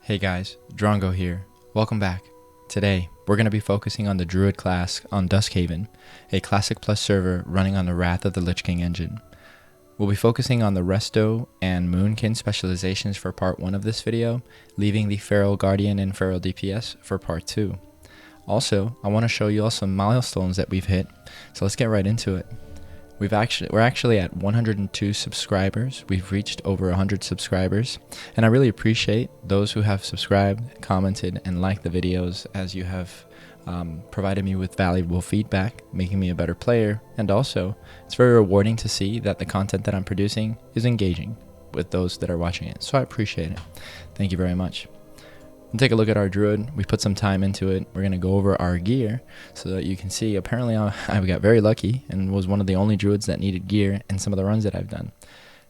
Hey guys, Drongeaux here. Welcome back. Today, we're going to be focusing on the Druid class on Duskhaven, a Classic Plus server running on the Wrath of the Lich King engine. We'll be focusing on the Resto and Boomkin specializations for part 1 of this video, leaving the Feral Guardian and Feral DPS for part 2. Also, I want to show you all some milestones that we've hit, so let's get right into it. We're actually at 102 subscribers. We've reached over 100 subscribers, and I really appreciate those who have subscribed, commented, and liked the videos, as you have provided me with valuable feedback, making me a better player. And also, it's very rewarding to see that the content that I'm producing is engaging with those that are watching it, so I appreciate it. Thank you very much. We'll take a look at our druid. We put some time into it. We're going to go over our gear so that you can see. Apparently I got very lucky and was one of the only druids that needed gear in some of the runs that I've done.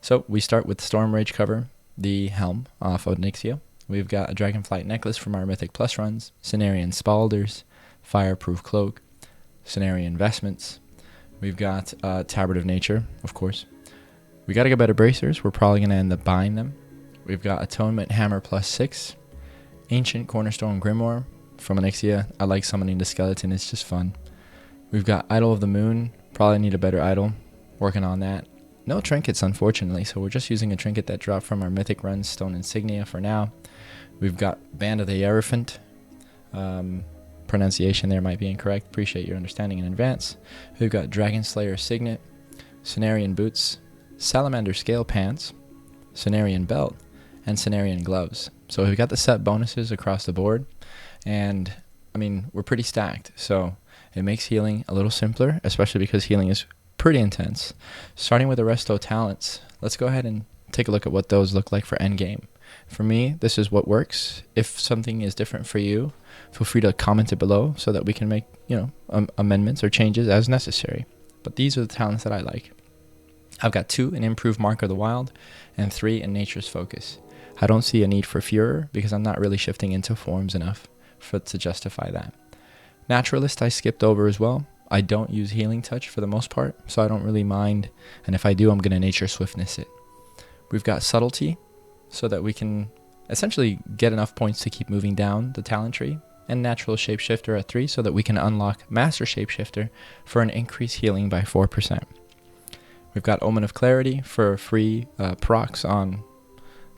So we start with Storm Rage cover, the helm off of Nixia. We've got a Dragonflight necklace from our Mythic Plus runs, Cenarian Spalders, Fireproof Cloak, Cenarian Vestments. We've got Tabard of Nature, of course. We got to get better bracers. We're probably going to end up buying them. We've got Atonement Hammer +6. Ancient Cornerstone Grimoire from Onyxia. I like summoning the skeleton, it's just fun. We've got Idol of the Moon. Probably need a better idol. Working on that. No trinkets, unfortunately, so we're just using a trinket that dropped from our Mythic Run Stone Insignia for now. We've got Band of the Hierophant. Pronunciation there might be incorrect. Appreciate your understanding in advance. We've got Dragon Slayer Signet, Cenarian Boots, Salamander Scale Pants, Cenarian Belt, and Cenarian Gloves. So we've got the set bonuses across the board, and I mean, we're pretty stacked, so it makes healing a little simpler, especially because healing is pretty intense. Starting with the Resto talents, let's go ahead and take a look at what those look like for endgame. For me, this is what works. If something is different for you, feel free to comment it below so that we can make, amendments or changes as necessary. But these are the talents that I like. I've got 2 in Improved Mark of the Wild and 3 in Nature's Focus. I don't see a need for Furor because I'm not really shifting into forms enough to justify that. Naturalist I skipped over as well. I don't use Healing Touch for the most part, so I don't really mind, and if I do, I'm going to Nature Swiftness it. We've got Subtlety, so that we can essentially get enough points to keep moving down the talent tree, and Natural Shapeshifter at 3 so that we can unlock Master Shapeshifter for an increased healing by 4%. We've got Omen of Clarity for free procs on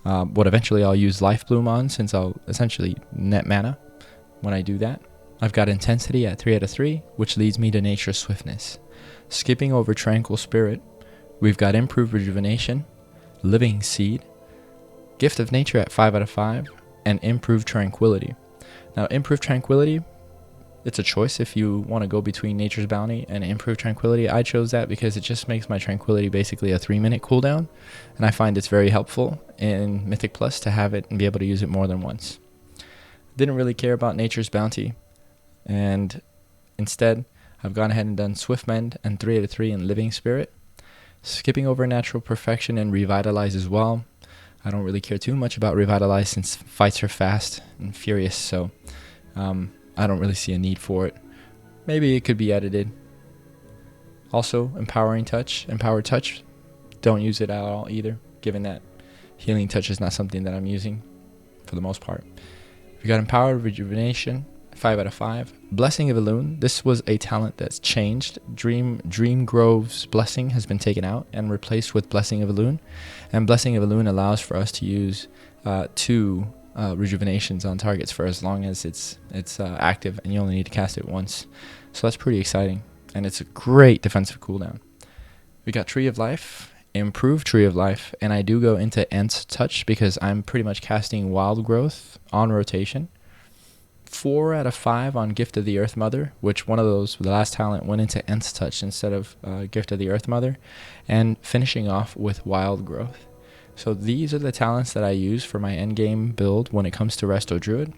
what eventually I'll use Life Bloom on, since I'll essentially net mana when I do that. I've got Intensity at 3 out of 3, which leads me to Nature Swiftness. Skipping over Tranquil Spirit, we've got Improved Rejuvenation, Living Seed, Gift of Nature at 5 out of 5, and Improved Tranquility. Now, Improved Tranquility, it's a choice if you want to go between Nature's Bounty and Improved Tranquility. I chose that because it just makes my Tranquility basically a 3-minute cooldown, and I find it's very helpful in Mythic Plus to have it and be able to use it more than once. Didn't really care about Nature's Bounty, and instead I've gone ahead and done Swift Mend and 3 out of 3 in Living Spirit. Skipping over Natural Perfection and Revitalize as well. I don't really care too much about Revitalize since fights are fast and furious, so I don't really see a need for it. Maybe it could be edited. Also, Empowered Touch, don't use it at all either, given that Healing Touch is not something that I'm using for the most part. We got Empowered Rejuvenation, 5 out of 5. Blessing of Elune, this was a talent that's changed. Dream Grove's Blessing has been taken out and replaced with Blessing of Elune, and Blessing of Elune allows for us to use 2 rejuvenations on targets for as long as it's active, and you only need to cast it once. So that's pretty exciting, and it's a great defensive cooldown. We got Tree of Life, Improved Tree of Life, and I do go into Ent's Touch because I'm pretty much casting Wild Growth on rotation. 4 out of 5 on Gift of the Earth Mother, which one of those, the last talent, went into Ent's Touch instead of Gift of the Earth Mother, and finishing off with Wild Growth. So these are the talents that I use for my endgame build when it comes to Resto Druid.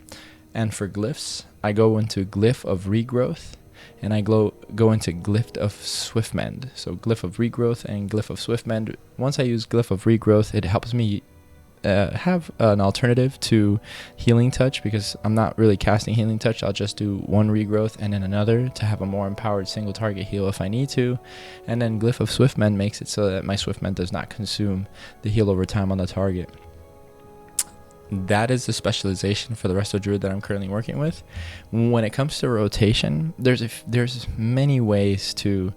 And for glyphs, I go into Glyph of Regrowth, and I go into Glyph of Swiftmend. So Glyph of Regrowth and Glyph of Swiftmend. Once I use Glyph of Regrowth, it helps me have an alternative to Healing Touch, because I'm not really casting Healing Touch. I'll just do 1 Regrowth and then another to have a more empowered single target heal if I need to. And then Glyph of Swiftmend makes it so that my Swiftmend does not consume the heal over time on the target. that is the specialization for the Resto Druid that I'm currently working with. When it comes to rotation, there's many ways to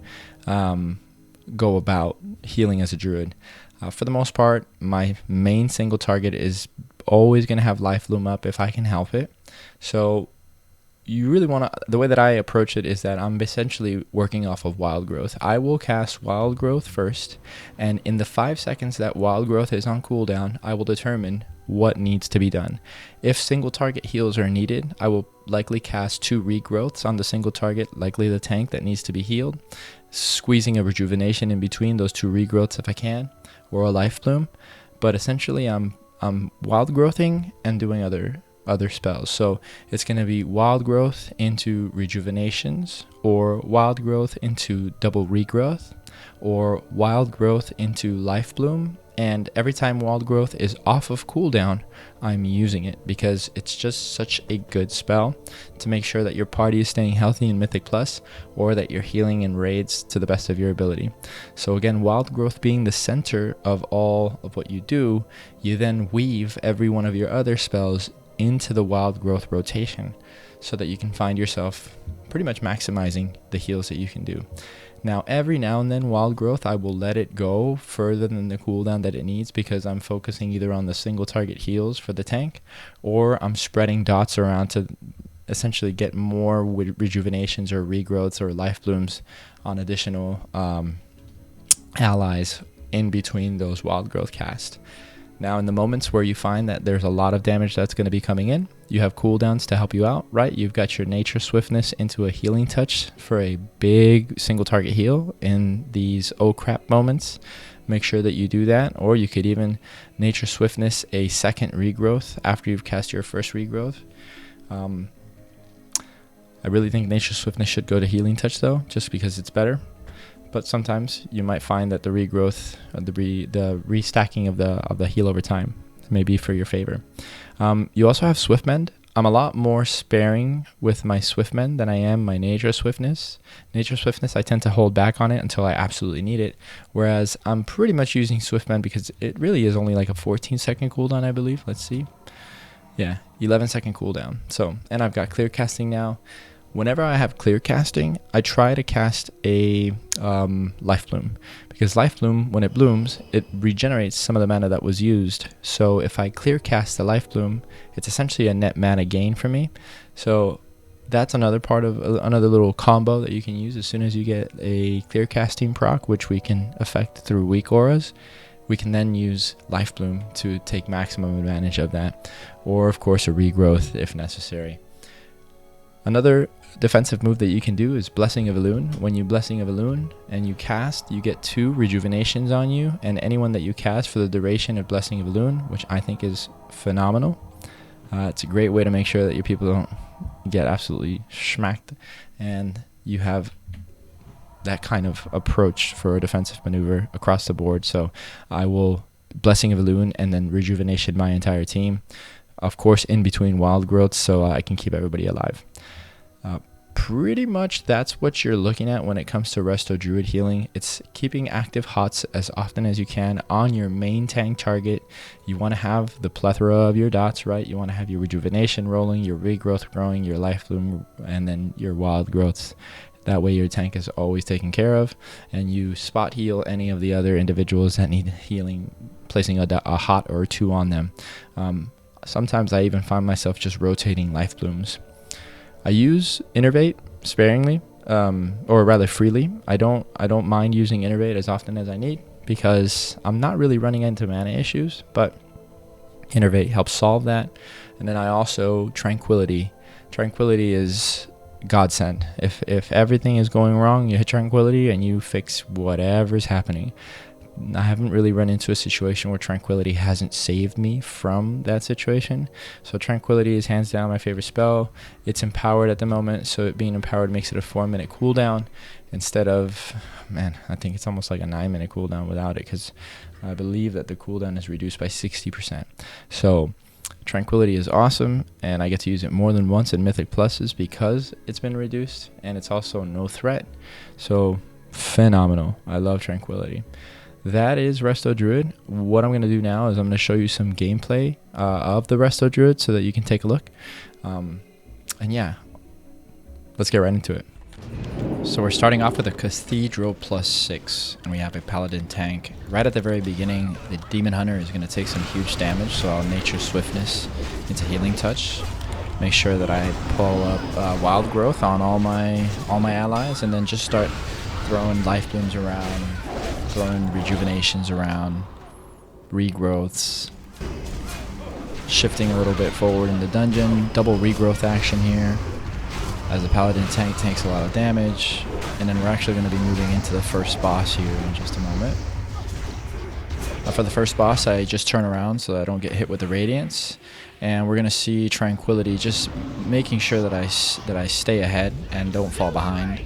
go about healing as a Druid. For the most part, my main single target is always going to have Life Bloom up if I can help it. So you really want to, the way that I approach it is that I'm essentially working off of Wild Growth. I will cast Wild Growth first, and in the 5 seconds that Wild Growth is on cooldown, I will determine what needs to be done. If single target heals are needed, I will likely cast 2 regrowths on the single target, likely the tank that needs to be healed, squeezing a rejuvenation in between those 2 regrowths if I can, or a Life Bloom. But essentially I'm Wild Growthing and doing other spells. So it's going to be Wild Growth into Rejuvenations, or Wild Growth into double Regrowth, or Wild Growth into Life Bloom. And every time Wild Growth is off of cooldown, I'm using it because it's just such a good spell to make sure that your party is staying healthy in Mythic Plus, or that you're healing in raids to the best of your ability. So again, Wild Growth being the center of all of what you do, you then weave every one of your other spells into the Wild Growth rotation so that you can find yourself pretty much maximizing the heals that you can do. Now, every now and then, Wild Growth, I will let it go further than the cooldown that it needs because I'm focusing either on the single target heals for the tank, or I'm spreading dots around to essentially get more rejuvenations or regrowths or Life Blooms on additional allies in between those Wild Growth casts. Now, in the moments where you find that there's a lot of damage that's going to be coming in, you have cooldowns to help you out, right? You've got your Nature Swiftness into a Healing Touch for a big single target heal in these oh crap moments. Make sure that you do that, or you could even Nature Swiftness a second regrowth after you've cast your first regrowth. I really think Nature Swiftness should go to Healing Touch though, just because it's better. But sometimes you might find that the regrowth, the restacking of the heal over time may be for your favor. You also have Swift Mend. I'm a lot more sparing with my Swift Mend than I am my Nature Swiftness. Nature Swiftness, I tend to hold back on it until I absolutely need it. Whereas I'm pretty much using Swift Mend because it really is only like a 14-second cooldown, I believe. Let's see. Yeah, 11-second cooldown. So, and I've got clear casting now. Whenever I have clear casting, I try to cast a Life Bloom, because Life Bloom, when it blooms, it regenerates some of the mana that was used. So if I clear cast the Life Bloom, it's essentially a net mana gain for me. So that's another part of another little combo that you can use as soon as you get a clear casting proc, which we can affect through weak auras. We can then use Life Bloom to take maximum advantage of that, or of course a regrowth if necessary. Another defensive move that you can do is Blessing of Elune. When you Blessing of Elune and you cast, you get 2 rejuvenations on you, and anyone that you cast for the duration of Blessing of Elune, which I think is phenomenal. It's a great way to make sure that your people don't get absolutely schmacked, and you have that kind of approach for a defensive maneuver across the board. So I will Blessing of Elune and then rejuvenation my entire team. Of course, in between wild growths, so I can keep everybody alive. Pretty much that's what you're looking at when it comes to Resto Druid healing. It's keeping active HOTS as often as you can on your main tank target. You want to have the plethora of your dots, right? You want to have your rejuvenation rolling, your regrowth growing, your life bloom, and then your wild growths. That way your tank is always taken care of, and you spot heal any of the other individuals that need healing, placing a hot or 2 on them. Sometimes I even find myself just rotating life blooms. I use Innervate sparingly, or rather freely. I don't mind using Innervate as often as I need because I'm not really running into mana issues, but Innervate helps solve that. And then I also Tranquility. Tranquility is godsend. If everything is going wrong, you hit Tranquility and you fix whatever's happening. I haven't really run into a situation where Tranquility hasn't saved me from that situation. So Tranquility is hands down my favorite spell. It's empowered at the moment, so it being empowered makes it a 4-minute cooldown instead of, man, I think it's almost like a 9-minute cooldown without it, because I believe that the cooldown is reduced by 60%. So Tranquility is awesome, and I get to use it more than once in Mythic Pluses because it's been reduced, and it's also no threat. So phenomenal. I love Tranquility. that is Resto Druid. What I'm going to do now is I'm going to show you some gameplay of the Resto Druid so that you can take a look. And yeah, let's get right into it. So we're starting off with a Cathedral +6, and we have a Paladin tank. Right at the very beginning, the Demon Hunter is going to take some huge damage, so I'll Nature Swiftness into Healing Touch. Make sure that I pull up Wild Growth on all my allies, and then just start throwing Life Blooms around, throwing Rejuvenations around, Regrowths, shifting a little bit forward in the dungeon, double Regrowth action here, as the Paladin tank takes a lot of damage, and then we're actually going to be moving into the first boss here in just a moment. For the first boss, I just turn around so that I don't get hit with the Radiance, and we're going to see Tranquility, just making sure that I stay ahead and don't fall behind.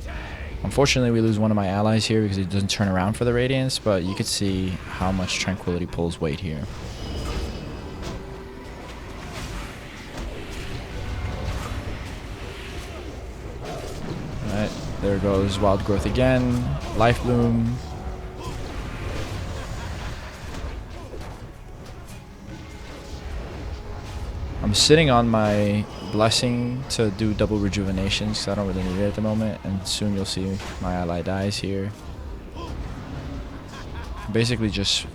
Unfortunately, we lose one of my allies here because he doesn't turn around for the Radiance, but you can see how much Tranquility pulls weight here. Alright, there goes Wild Growth again, Life Bloom. I'm sitting on my Blessing to do double Rejuvenations because I don't really need it at the moment, and soon you'll see my ally dies here. Basically just,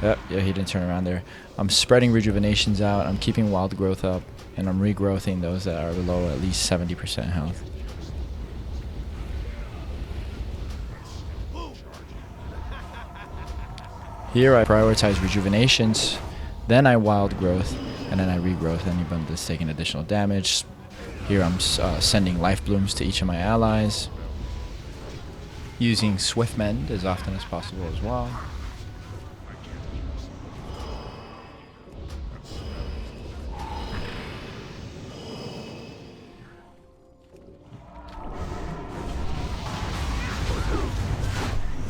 yeah, he didn't turn around there. I'm spreading Rejuvenations out, I'm keeping Wild Growth up, and I'm regrowthing those that are below at least 70% health. Here I prioritize Rejuvenations, then I Wild Growth, and then I regrowth anyone that's taking additional damage. Here I'm sending Life Blooms to each of my allies, using Swift Mend as often as possible as well.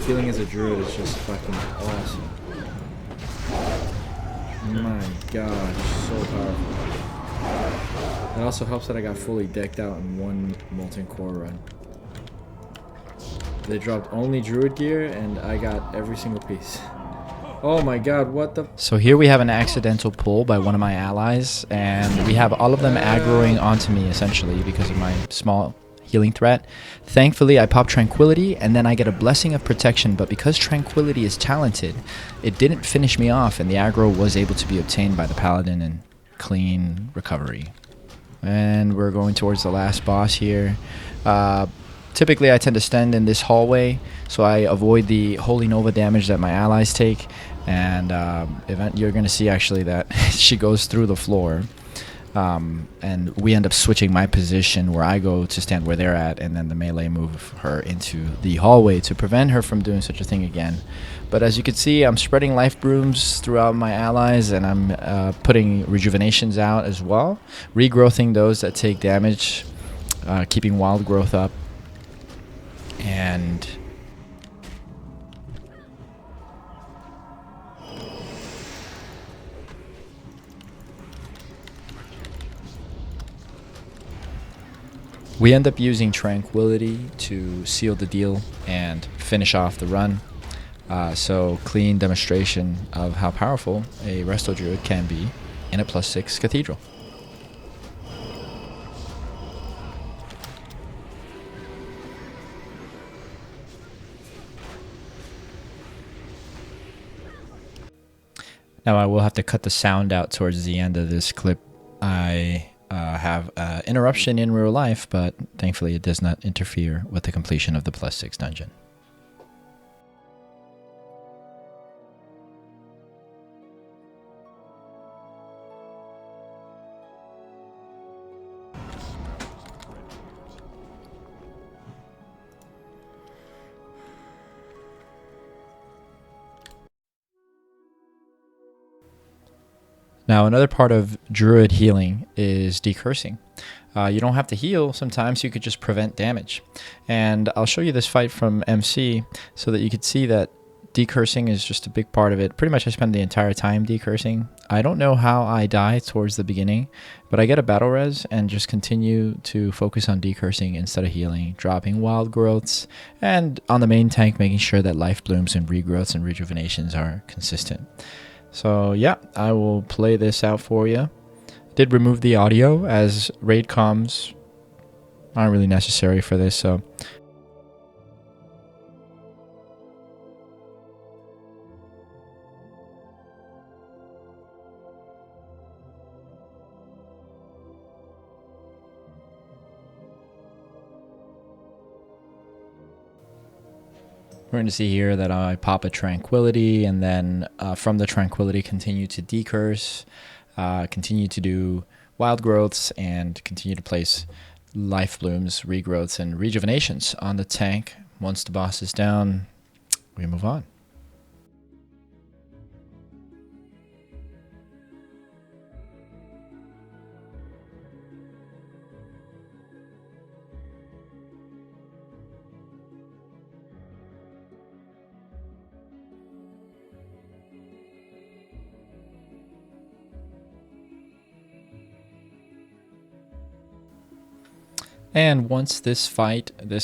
Feeling as a druid is just fucking awesome. My god, so powerful. It also helps that I got fully decked out in one Molten Core run. They dropped only druid gear and I got every single piece. Oh my god, what the... So here we have an accidental pull by one of my allies, and we have all of them aggroing onto me essentially because of my small healing threat. Thankfully, I pop Tranquility, and then I get a Blessing of Protection, but because Tranquility is talented, it didn't finish me off, and the aggro was able to be obtained by the Paladin in clean recovery. And we're going towards the last boss here. Typically, I tend to stand in this hallway, so I avoid the Holy Nova damage that my allies take, and you're going to see actually that she goes through the floor. And we end up switching my position where I go to stand where they're at, and then the melee move her into the hallway to prevent her from doing such a thing again. But as you can see, I'm spreading Life Blooms throughout my allies, and I'm putting Rejuvenations out as well, regrowthing those that take damage, keeping Wild Growth up, and we end up using Tranquility to seal the deal and finish off the run. So clean demonstration of how powerful a Resto Druid can be in a +6 Cathedral. Now I will have to cut the sound out towards the end of this clip. I have interruption in real life, but thankfully it does not interfere with the completion of the +6 dungeon. Now, another part of Druid healing is decursing. You don't have to heal. Sometimes you could just prevent damage. And I'll show you this fight from MC so that you could see that Decursing is just a big part of it. Pretty much I spend the entire time decursing. I don't know how I die towards the beginning, but I get a battle res and just continue to focus on decursing instead of healing, dropping wild growths, and on the main tank making sure that life blooms and regrowths and rejuvenations are consistent. So yeah, I will play this out for you. Did remove the audio as raid comms aren't really necessary for this, so we're going to see here that I pop a Tranquility, and then from the Tranquility continue to decurse, continue to do wild growths, and continue to place life blooms, regrowths, and rejuvenations on the tank. Once the boss is down, we move on. And once this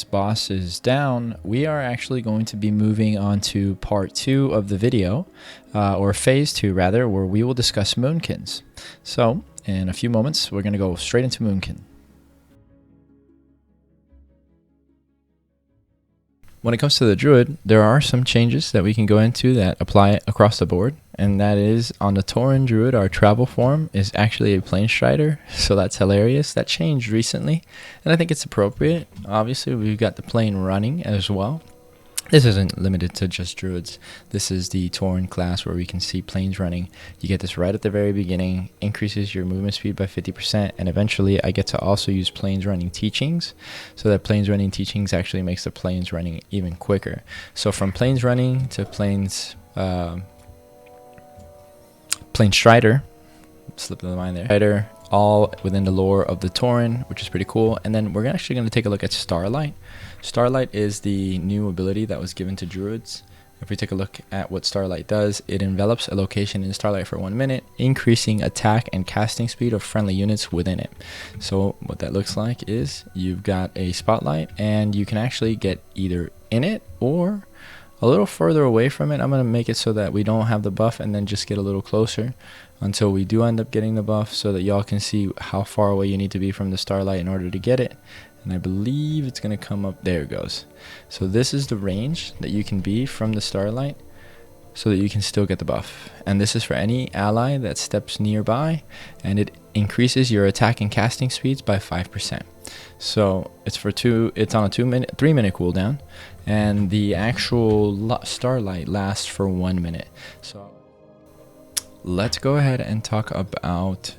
boss is down, we are actually going to be moving on to part 2 of the video, or phase 2 rather, where we will discuss Moonkins. So in a few moments, we're going to go straight into Moonkin. When it comes to the Druid, there are some changes that we can go into that apply across the board, and that is on the Tauren Druid, our travel form is actually a Plane Strider, so that's hilarious. That changed recently, and I think it's appropriate. Obviously, we've got the plane running as well. This isn't limited to just Druids. This is the Tauren class where we can see planes running. You get this right at the very beginning, increases your movement speed by 50%, and eventually I get to also use planes running teachings, so that planes running teachings actually makes the planes running even quicker. So from planes running to Plane Strider, slip of the mind there, Strider, all within the lore of the Tauren, which is pretty cool. And then we're actually going to take a look at Starlight. Starlight is the new ability that was given to Druids. If we take a look at what Starlight does, it envelops a location in Starlight for 1 minute, increasing attack and casting speed of friendly units within it. So what that looks like is you've got a spotlight, and you can actually get either in it or a little further away from it. I'm going to make it so that we don't have the buff, and then just get a little closer until we do end up getting the buff, so that y'all can see how far away you need to be from the Starlight in order to get it. And I believe it's going to come up. There it goes. So this is the range that you can be from the Starlight, so that you can still get the buff. And this is for any ally that steps nearby, and it increases your attack and casting speeds by 5%. So it's for it's on a 3 minute cooldown, and the actual Starlight lasts for 1 minute. So let's go ahead and talk about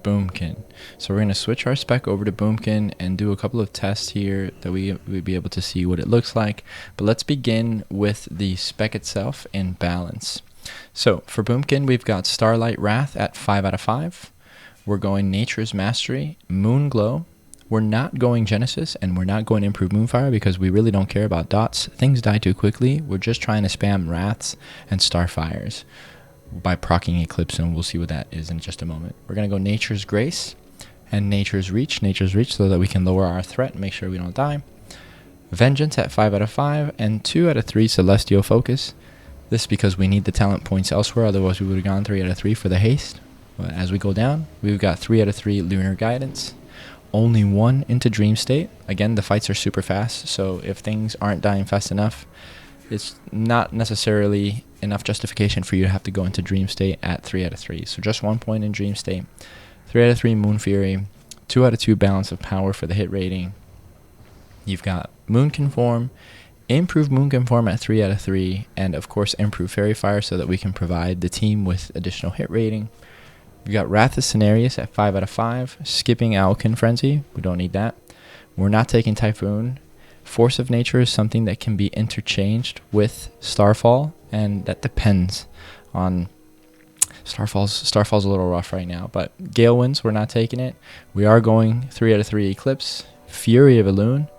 Boomkin. So we're going to switch our spec over to Boomkin and do a couple of tests here that we'll be able to see what it looks like. But let's begin with the spec itself in balance. So for Boomkin, we've got Starlight Wrath at 5 out of 5. We're going Nature's Mastery, Moon Glow. We're not going Genesis, and we're not going Improved Moonfire because we really don't care about dots. Things die too quickly. We're just trying to spam Wraths and Starfires by proccing Eclipse, and we'll see what that is in just a moment. We're going to go Nature's Grace and Nature's Reach, so that we can lower our threat and make sure we don't die. Vengeance at 5 out of 5, and 2 out of 3 Celestial Focus. This because we need the talent points elsewhere, otherwise we would have gone 3 out of 3 for the haste. But as we go down, we've got 3 out of 3 Lunar Guidance. Only 1 into Dream State. Again, the fights are super fast, so if things aren't dying fast enough, it's not necessarily enough justification for you to have to go into Dream State at 3 out of 3. So just 1 point in Dream State. 3 out of 3 Moon Fury. 2 out of 2 Balance of Power for the hit rating. You've got Moonkin Form, Improved Moonkin Form at 3 out of 3, and of course Improved Fairy Fire so that we can provide the team with additional hit rating. We've got Wrath of Cenarius at 5 out of 5, skipping Owlkin Frenzy. We don't need that. We're not taking Typhoon. Force of Nature is something that can be interchanged with Starfall, and that depends on Starfall's a little rough right now, but Gale Winds, we're not taking it. We are going 3 out of 3 Eclipse, Fury of Elune,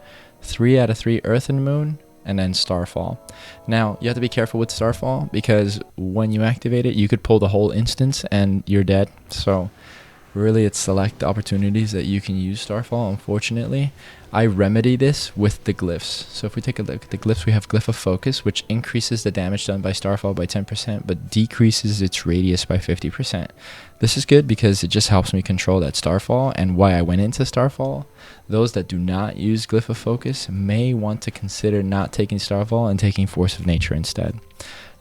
3 out of 3 Earth and Moon, and then Starfall. Now, you have to be careful with Starfall because when you activate it, you could pull the whole instance and you're dead. So really, it's select the opportunities that you can use Starfall. Unfortunately, I remedy this with the glyphs. So if we take a look at the glyphs, we have Glyph of Focus, which increases the damage done by Starfall by 10%, but decreases its radius by 50%. This is good because it just helps me control that Starfall, and why I went into Starfall. Those that do not use Glyph of Focus may want to consider not taking Starfall and taking Force of Nature instead.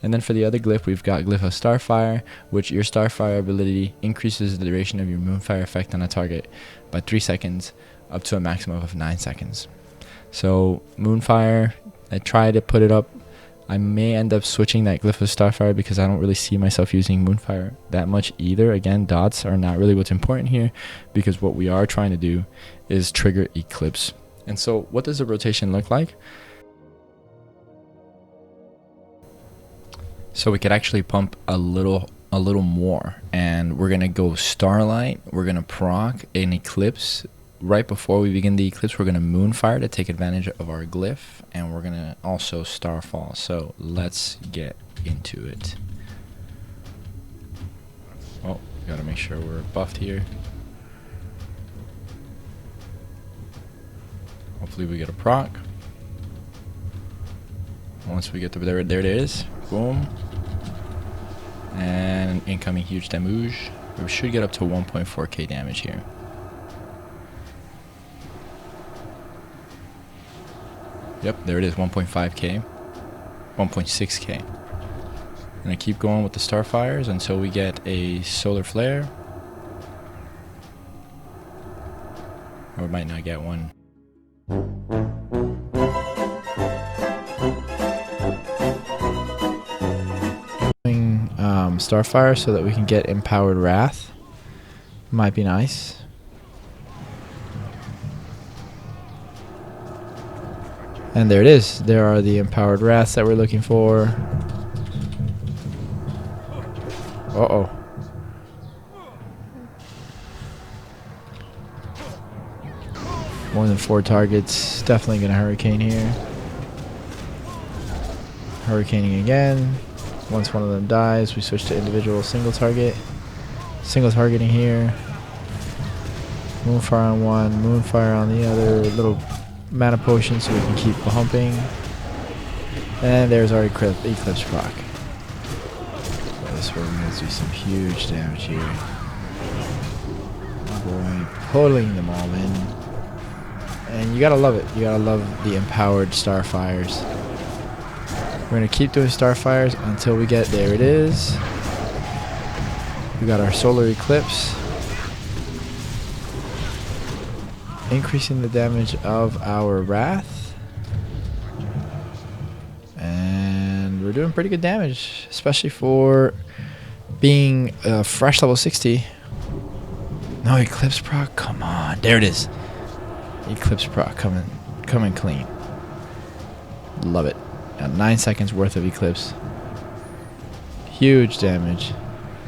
And then for the other glyph, we've got Glyph of Starfire, which your Starfire ability increases the duration of your Moonfire effect on a target by 3 seconds, up to a maximum of 9 seconds. So Moonfire, I try to put it up. I may end up switching that Glyph of Starfire because I don't really see myself using Moonfire that much either. Again, dots are not really what's important here because what we are trying to do is trigger Eclipse. And so what does the rotation look like? So we could actually pump a little more, and we're gonna go Starlight. We're gonna proc an Eclipse. Right before we begin the Eclipse, we're gonna Moonfire to take advantage of our glyph, and we're gonna also Starfall. So let's get into it. Oh, gotta make sure we're buffed here. Hopefully we get a proc. Once we get to there it is. Boom. And incoming huge damage. We should get up to 1.4k damage here. Yep, there it is, 1.5k. 1.6k. And I keep going with the Starfires until we get a Solar Flare. Or we might not get one. Starfire so that we can get Empowered Wrath. Might be nice. And there it is. There are the Empowered Wraths that we're looking for. Uh-oh. More than 4 targets. Definitely gonna Hurricane here. Hurricaning again. Once one of them dies, we switch to individual single target. Single targeting here. Moonfire on one, Moonfire on the other. Little mana potion so we can keep pumping. And there's our Eclipse proc. This way we're going to do some huge damage here. Boy, pulling them all in. And you gotta love it. You gotta love the empowered Starfires. We're going to keep doing Starfires until we get, there it is. We got our Solar Eclipse. Increasing the damage of our Wrath. And we're doing pretty good damage, especially for being fresh level 60. No Eclipse proc, come on. There it is. Eclipse proc coming clean. Love it. Got 9 seconds worth of Eclipse. Huge damage.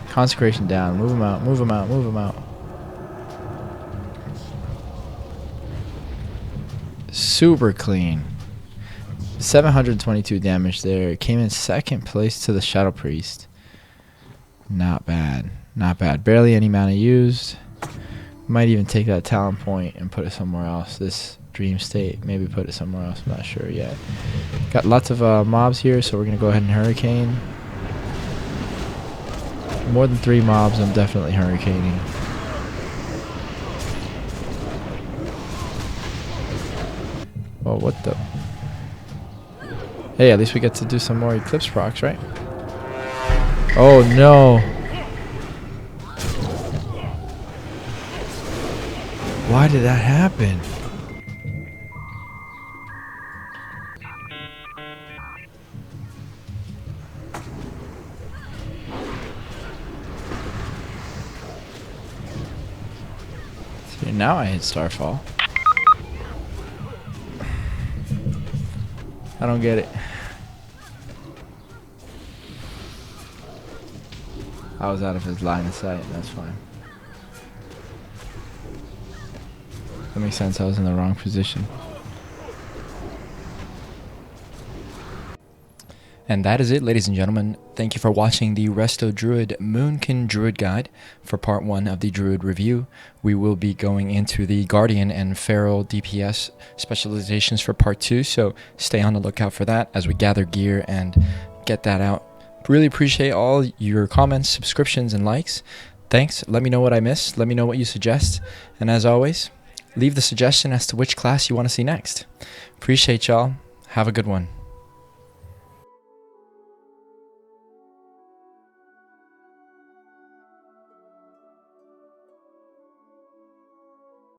Consecration down. Move him out. Move him out. Move him out. Super clean. 722 damage there. Came in second place to the Shadow Priest. Not bad. Not bad. Barely any mana used. Might even take that talent point and put it somewhere else. This Dream State, maybe put it somewhere else. I'm not sure yet. Got lots of mobs here, so we're gonna go ahead and Hurricane. More than 3 mobs, I'm definitely Hurricaning. Oh, what the? Hey, at least we get to do some more Eclipse procs, right? Oh no! Why did that happen? See, now I hit Starfall. I don't get it. I was out of his line of sight, that's fine. That makes sense, I was in the wrong position. And that is it, ladies and gentlemen. Thank you for watching the Resto Druid Boomkin Druid Guide for part 1 of the Druid review. We will be going into the Guardian and Feral DPS specializations for part 2, so stay on the lookout for that as we gather gear and get that out. Really appreciate all your comments, subscriptions, and likes. Thanks. Let me know what I missed. Let me know what you suggest. And as always, leave the suggestion as to which class you want to see next. Appreciate y'all. Have a good one.